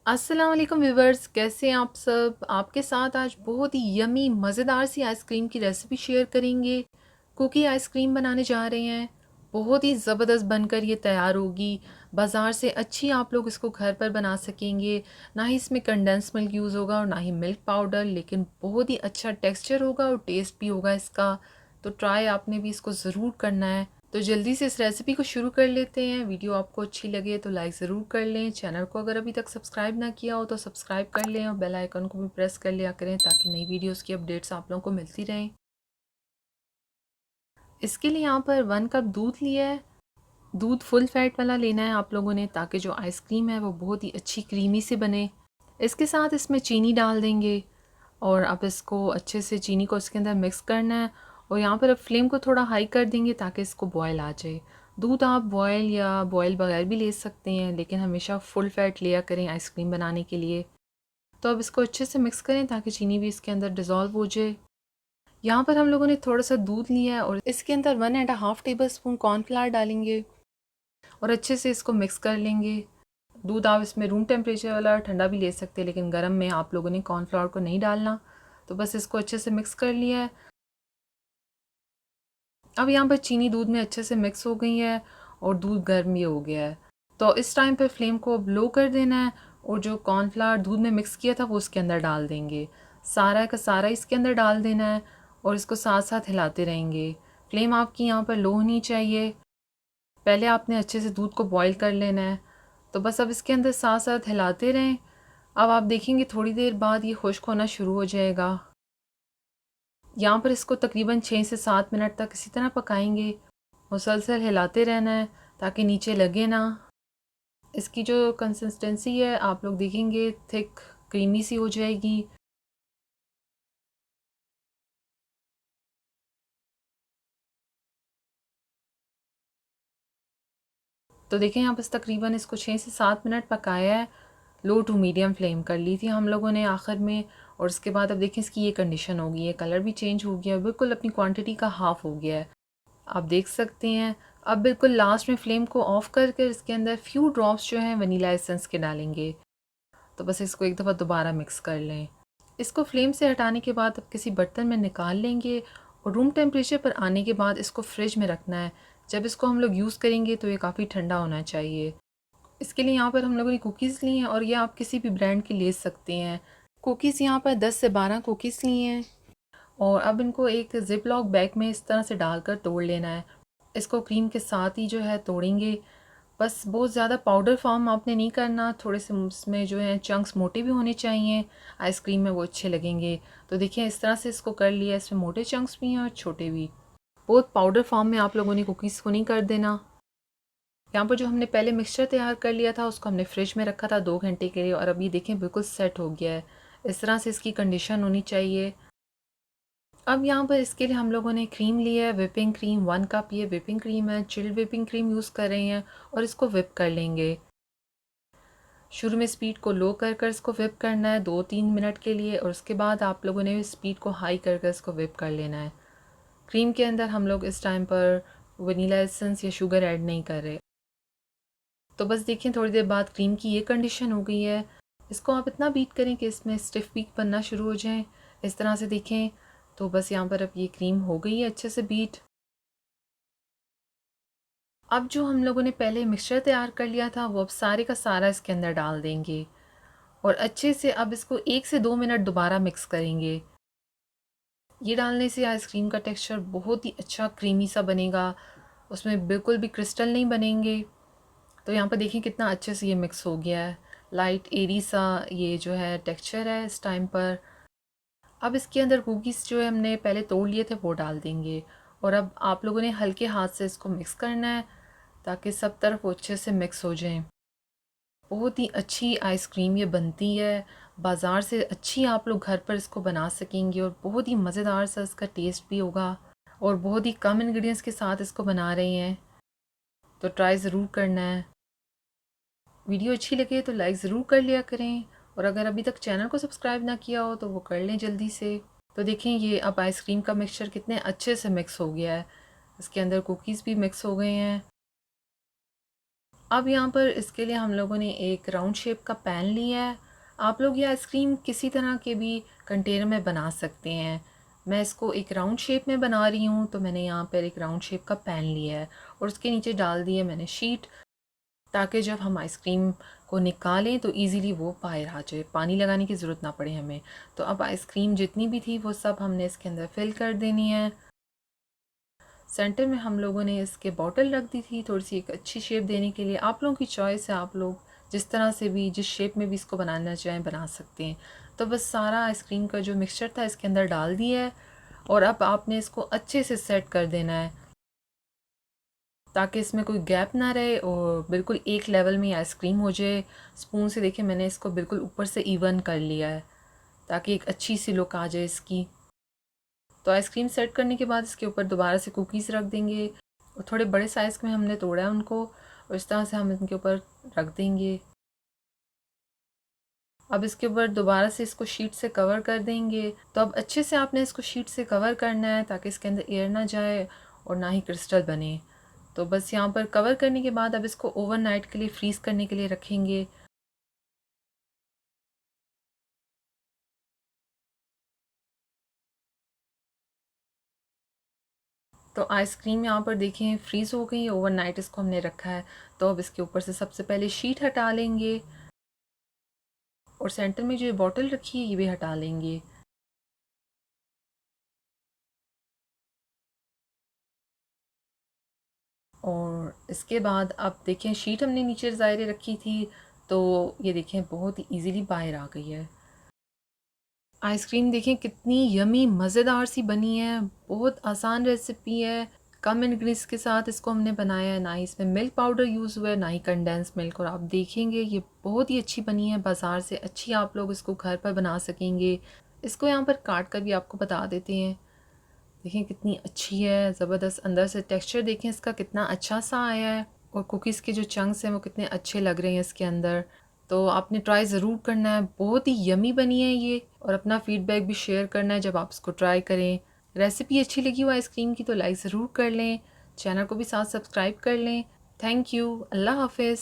अस्सलाम वालेकुम व्यूवर्स, कैसे हैं आप सब। आपके साथ आज बहुत ही यमी मज़ेदार सी आइसक्रीम की रेसिपी शेयर करेंगे। कुकी आइसक्रीम बनाने जा रहे हैं। बहुत ही ज़बरदस्त बनकर ये तैयार होगी। बाज़ार से अच्छी आप लोग इसको घर पर बना सकेंगे। ना ही इसमें कंडेंस मिल्क यूज़ होगा और ना ही मिल्क पाउडर, लेकिन बहुत ही अच्छा टेक्सचर होगा और टेस्ट भी होगा इसका। तो ट्राई आपने भी इसको ज़रूर करना है। तो जल्दी से इस रेसिपी को शुरू कर लेते हैं। वीडियो आपको अच्छी लगे तो लाइक ज़रूर कर लें। चैनल को अगर अभी तक सब्सक्राइब ना किया हो तो सब्सक्राइब कर लें और बेल आइकन को भी प्रेस कर लिया करें ताकि नई वीडियोस की अपडेट्स आप लोगों को मिलती रहें। इसके लिए यहाँ पर 1 कप दूध लिया है। दूध फुल फैट वाला लेना है आप लोगों ने, ताकि जो आइसक्रीम है वो बहुत ही अच्छी क्रीमी से बने। इसके साथ इसमें चीनी डाल देंगे और अब इसको अच्छे से चीनी को इसके अंदर मिक्स करना है। और यहाँ पर अब फ्लेम को थोड़ा हाई कर देंगे ताकि इसको बॉयल आ जाए। दूध आप बॉयल या बॉयल बगैर भी ले सकते हैं, लेकिन हमेशा फुल फैट लिया करें आइसक्रीम बनाने के लिए। तो अब इसको अच्छे से मिक्स करें ताकि चीनी भी इसके अंदर डिज़ोल्व हो जाए। यहाँ पर हम लोगों ने थोड़ा सा दूध लिया है और इसके अंदर 1.5 टेबल स्पून कॉर्नफ्लावर डालेंगे और अच्छे से इसको मिक्स कर लेंगे। दूध आप इसमें रूम टेम्परेचर वाला ठंडा भी ले सकते हैं, लेकिन गर्म में आप लोगों ने कॉर्नफ्लावर को नहीं डालना। तो बस इसको अच्छे से मिक्स कर लिया है। अब यहाँ पर चीनी दूध में अच्छे से मिक्स हो गई है और दूध गर्म भी हो गया है। तो इस टाइम पर फ्लेम को अब लो कर देना है और जो कॉर्नफ्लावर दूध में मिक्स किया था वो उसके अंदर डाल देंगे। सारा का सारा इसके अंदर डाल देना है और इसको साथ साथ हिलाते रहेंगे। फ्लेम आपकी यहाँ पर लो होनी चाहिए। पहले आपने अच्छे से दूध को बॉईल कर लेना है। तो बस अब इसके अंदर साथ साथ हिलाते रहें। अब आप देखेंगे थोड़ी देर बाद ये खुश्क होना शुरू हो जाएगा। यहाँ पर इसको तकरीबन 6 से 7 मिनट तक इसी तरह पकाएंगे। मुसलसल हिलाते रहना है ताकि नीचे लगे ना। इसकी जो कंसिस्टेंसी है आप लोग देखेंगे थिक क्रीमी सी हो जाएगी। तो देखें यहाँ बस तकरीबन इसको 6 से 7 मिनट पकाया है। लो टू मीडियम फ्लेम कर ली थी हम लोगों ने आखिर में। और उसके बाद अब देखें इसकी ये कंडीशन हो गई है, कलर भी चेंज हो गया, बिल्कुल अपनी क्वांटिटी का हाफ़ हो गया है। आप देख सकते हैं। अब बिल्कुल लास्ट में फ्लेम को ऑफ़ कर कर इसके अंदर फ्यू ड्रॉप्स जो हैं वनीला एसेंस के डालेंगे। तो बस इसको एक दफ़ा दोबारा मिक्स कर लें। इसको फ्लेम से हटाने के बाद अब किसी बर्तन में निकाल लेंगे और रूम टेम्परेचर पर आने के बाद इसको फ्रिज में रखना है। जब इसको हम लोग यूज़ करेंगे तो ये काफ़ी ठंडा होना चाहिए। इसके लिए यहाँ पर हम लोगों ने कुकीज़ ली हैं और ये आप किसी भी ब्रांड की ले सकते हैं। कुकीज़ यहाँ पर 10 से 12 कुकीज़ ली हैं और अब इनको एक ज़िप लॉक बैग में इस तरह से डालकर तोड़ लेना है। इसको क्रीम के साथ ही जो है तोड़ेंगे। बस बहुत ज़्यादा पाउडर फॉर्म आपने नहीं करना, थोड़े से उसमें जो है चंक्स मोटे भी होने चाहिए, आइसक्रीम में वो अच्छे लगेंगे। तो देखिए इस तरह से इसको कर लिया। इसमें मोटे चंक्स भी हैं और छोटे भी। बहुत पाउडर फॉर्म में आप लोगों ने कुकीज़ को नहीं कर देना। यहाँ पर जो हमने पहले मिक्सचर तैयार कर लिया था उसको हमने फ्रिज में रखा था 2 घंटे के लिए और अभी देखें बिल्कुल सेट हो गया है। इस तरह से इसकी कंडीशन होनी चाहिए। अब यहाँ पर इसके लिए हम लोगों ने क्रीम लिया है, विपिंग क्रीम 1 कप। ये विपिंग क्रीम है, चिल्ड विपिंग क्रीम यूज़ कर रहे हैं और इसको विप कर लेंगे। शुरू में स्पीड को लो कर कर इसको विप करना है 2-3 मिनट के लिए और उसके बाद आप लोगों ने स्पीड को हाई कर कर इसको विप कर लेना है। क्रीम के अंदर हम लोग इस टाइम पर वनीला एसेंस या शुगर ऐड नहीं कर रहे। तो बस देखिए थोड़ी देर बाद क्रीम की ये कंडीशन हो गई है। इसको आप इतना बीट करें कि इसमें स्टिफ पीक बनना शुरू हो जाए। इस तरह से देखें। तो बस यहाँ पर अब ये क्रीम हो गई है अच्छे से बीट। अब जो हम लोगों ने पहले मिक्सचर तैयार कर लिया था वो अब सारे का सारा इसके अंदर डाल देंगे और अच्छे से अब इसको 1 से 2 मिनट दोबारा मिक्स करेंगे। ये डालने से आइसक्रीम का टेक्सचर बहुत ही अच्छा क्रीमी सा बनेगा। उसमें बिल्कुल भी क्रिस्टल नहीं बनेंगे। तो यहाँ पर देखिए कितना अच्छे से ये मिक्स हो गया है। लाइट एरी सा ये जो है टेक्सचर है इस टाइम पर। अब इसके अंदर कुकीज़ जो है हमने पहले तोड़ लिए थे वो डाल देंगे और अब आप लोगों ने हल्के हाथ से इसको मिक्स करना है ताकि सब तरफ वो अच्छे से मिक्स हो जाएं। बहुत ही अच्छी आइसक्रीम ये बनती है। बाज़ार से अच्छी आप लोग घर पर इसको बना सकेंगे और बहुत ही मज़ेदार सा इसका टेस्ट भी होगा। और बहुत ही कम इंग्रेडिएंट्स के साथ इसको बना रहे हैं, तो ट्राई ज़रूर करना है। वीडियो अच्छी लगे तो लाइक ज़रूर कर लिया करें और अगर अभी तक चैनल को सब्सक्राइब ना किया हो तो वो कर लें जल्दी से। तो देखें ये अब आइसक्रीम का मिक्सचर कितने अच्छे से मिक्स हो गया है। इसके अंदर कुकीज़ भी मिक्स हो गए हैं। अब यहाँ पर इसके लिए हम लोगों ने एक राउंड शेप का पैन लिया है। आप लोग ये आइसक्रीम किसी तरह के भी कंटेनर में बना सकते हैं। मैं इसको एक राउंड शेप में बना रही हूँ, तो मैंने यहाँ पर एक राउंड शेप का पैन लिया है और उसके नीचे डाल दिए मैंने शीट, ताकि जब हम आइसक्रीम को निकालें तो इजीली वो बाहर आ जाए, पानी लगाने की ज़रूरत ना पड़े हमें। तो अब आइसक्रीम जितनी भी थी वो सब हमने इसके अंदर फिल कर देनी है। सेंटर में हम लोगों ने इसके बॉटल रख दी थी थोड़ी सी एक अच्छी शेप देने के लिए। आप लोगों की चॉइस है, आप लोग जिस तरह से भी जिस शेप में भी इसको बनाना चाहें बना सकते हैं। तो बस सारा आइसक्रीम का जो मिक्सचर था इसके अंदर डाल दिया है और अब आपने इसको अच्छे से सेट कर देना है ताकि इसमें कोई गैप ना रहे और बिल्कुल एक लेवल में आइसक्रीम हो जाए। स्पून से देखिए मैंने इसको बिल्कुल ऊपर से इवन कर लिया है ताकि एक अच्छी सी लुक आ जाए इसकी। तो आइसक्रीम सेट करने के बाद इसके ऊपर दोबारा से कुकीज़ रख देंगे और थोड़े बड़े साइज़ में हमने तोड़ा है उनको और इस तरह से हम इनके ऊपर रख देंगे। अब इसके ऊपर दोबारा से इसको शीट से कवर कर देंगे। तो अब अच्छे से आपने इसको शीट से कवर करना है ताकि इसके अंदर एयर ना जाए और ना ही क्रिस्टल बने। तो बस यहाँ पर कवर करने के बाद अब इसको ओवरनाइट के लिए फ्रीज़ करने के लिए रखेंगे। तो आइसक्रीम यहाँ पर देखें फ्रीज़ हो गई है, ओवरनाइट इसको हमने रखा है। तो अब इसके ऊपर से सबसे पहले शीट हटा लेंगे और सेंटर में जो बॉटल रखी है ये भी हटा लेंगे। और इसके बाद अब देखें शीट हमने नीचे ज़ायरे रखी थी, तो ये देखें बहुत ही ईज़िली बाहर आ गई है। आइसक्रीम देखें कितनी यमी मज़ेदार सी बनी है, बहुत आसान रेसिपी है। कम इंग्रेडिएंट्स के साथ इसको हमने बनाया है, ना ही इसमें मिल्क पाउडर यूज़ हुआ है ना ही कंडेंस मिल्क। और आप देखेंगे ये बहुत ही अच्छी बनी है, बाज़ार से अच्छी आप लोग इसको घर पर बना सकेंगे। इसको यहाँ पर काट कर भी आपको बता देते हैं। देखें कितनी अच्छी है, ज़बरदस्त। अंदर से टेक्सचर देखें इसका कितना अच्छा सा आया है और कुकीज़ के जो चंक्स हैं वो कितने अच्छे लग रहे हैं इसके अंदर। तो आपने ट्राई ज़रूर करना है, बहुत ही यमी बनी है ये। और अपना फ़ीडबैक भी शेयर करना है जब आप इसको ट्राई करें। रेसिपी अच्छी लगी हो आइसक्रीम की तो लाइक ज़रूर कर लें, चैनल को भी साथ सब्सक्राइब कर लें। थैंक यू, अल्लाह हाफिज़।